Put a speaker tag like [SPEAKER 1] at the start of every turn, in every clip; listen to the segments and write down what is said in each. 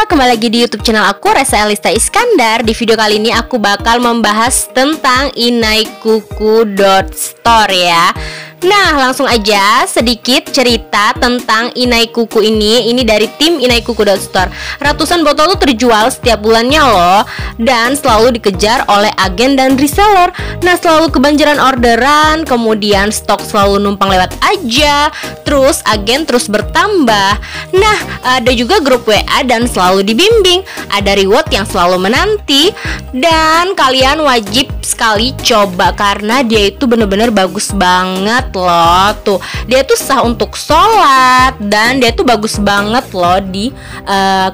[SPEAKER 1] kembali lagi di YouTube channel aku, Resa Elista Iskandar. Di video kali ini aku bakal membahas tentang inaikuku.store ya. Nah, langsung aja sedikit cerita tentang Inaikuku ini. Ini dari tim Inaikuku.store. Ratusan botol tuh terjual setiap bulannya loh, dan selalu dikejar oleh agen dan reseller. Nah, selalu kebanjiran orderan, kemudian stok selalu numpang lewat aja, terus agen terus bertambah. Nah, ada juga grup WA dan selalu dibimbing. Ada reward yang selalu menanti, dan kalian wajib sekali coba karena dia itu bener-bener bagus banget loh. Tuh, dia tuh sah untuk sholat, dan dia tuh bagus banget loh di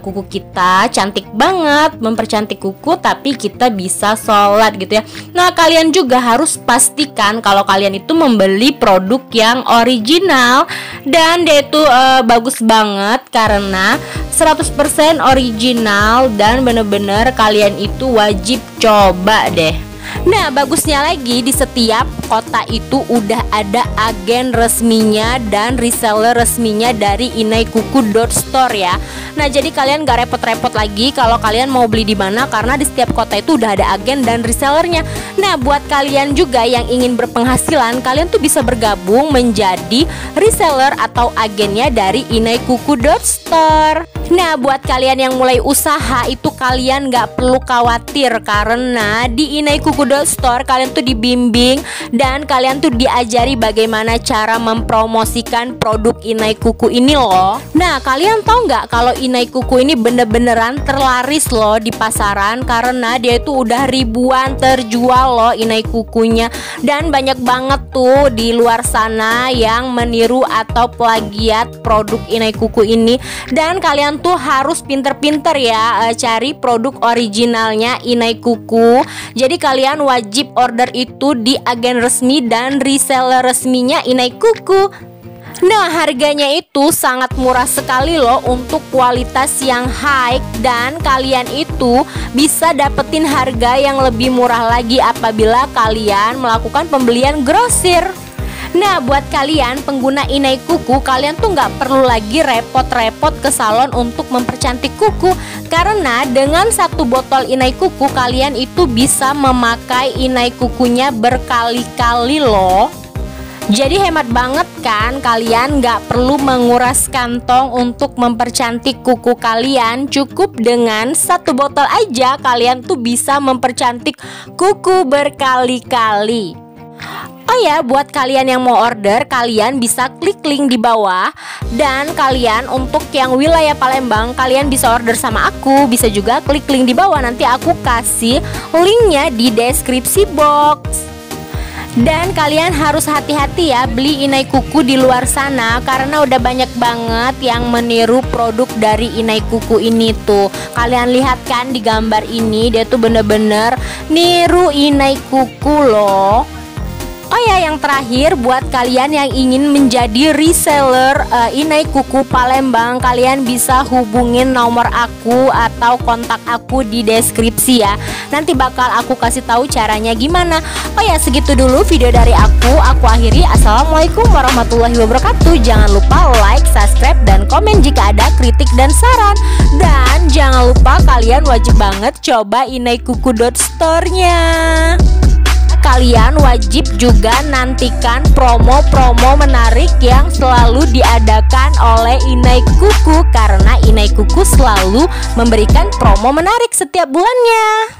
[SPEAKER 1] kuku kita. Cantik banget, mempercantik kuku tapi kita bisa sholat gitu ya. Nah, kalian juga harus pastikan kalau kalian itu membeli produk yang original, dan dia itu bagus banget karena 100% original, dan bener-bener kalian itu wajib coba deh. Nah, bagusnya lagi di setiap kota itu udah ada agen resminya dan reseller resminya dari Inaikuku.store ya. Nah, jadi kalian gak repot-repot lagi kalau kalian mau beli di mana, karena di setiap kota itu udah ada agen dan resellernya. Nah, buat kalian juga yang ingin berpenghasilan, kalian tuh bisa bergabung menjadi reseller atau agennya dari Inaikuku.store. Nah, buat kalian yang mulai usaha itu kalian gak perlu khawatir, karena di Inaikuku.store kalian tuh dibimbing dan kalian tuh diajari bagaimana cara mempromosikan produk Inaikuku ini loh. Nah, kalian tahu nggak kalau Inaikuku ini bener-beneran terlaris loh di pasaran, karena dia itu udah ribuan terjual loh Inaikukunya, dan banyak banget tuh di luar sana yang meniru atau plagiat produk Inaikuku ini. Dan kalian tuh harus pinter-pinter ya cari produk originalnya Inaikuku. Jadi kalian wajib order itu di agen resmi dan reseller resminya Inaikuku. Nah, harganya itu sangat murah sekali loh untuk kualitas yang high, dan kalian itu bisa dapetin harga yang lebih murah lagi apabila kalian melakukan pembelian grosir. Nah, buat kalian pengguna Inaikuku, kalian tuh nggak perlu lagi repot-repot ke salon untuk mempercantik kuku, karena dengan satu botol Inaikuku kalian itu bisa memakai Inaikukunya berkali-kali loh. Jadi hemat banget kan, kalian nggak perlu menguras kantong untuk mempercantik kuku kalian. Cukup dengan satu botol aja kalian tuh bisa mempercantik kuku berkali-kali. Oh ya, buat kalian yang mau order, kalian bisa klik link di bawah. Dan kalian untuk yang wilayah Palembang, kalian bisa order sama aku. Bisa juga klik link di bawah, nanti aku kasih linknya di deskripsi box. Dan kalian harus hati-hati ya beli Inaikuku di luar sana, karena udah banyak banget yang meniru produk dari Inaikuku ini tuh. Kalian lihat kan di gambar ini, dia tuh bener-bener niru Inaikuku loh. Oh ya, yang terakhir buat kalian yang ingin menjadi reseller Inaikuku Palembang, kalian bisa hubungin nomor aku atau kontak aku di deskripsi ya. Nanti bakal aku kasih tahu caranya gimana. Oh ya, segitu dulu video dari aku akhiri. Assalamualaikum warahmatullahi wabarakatuh. Jangan lupa like, subscribe, dan komen jika ada kritik dan saran. Dan jangan lupa kalian wajib banget coba Inaikuku.store-nya. Kalian wajib juga nantikan promo-promo menarik yang selalu diadakan oleh Inaikuku, karena Inaikuku selalu memberikan promo menarik setiap bulannya.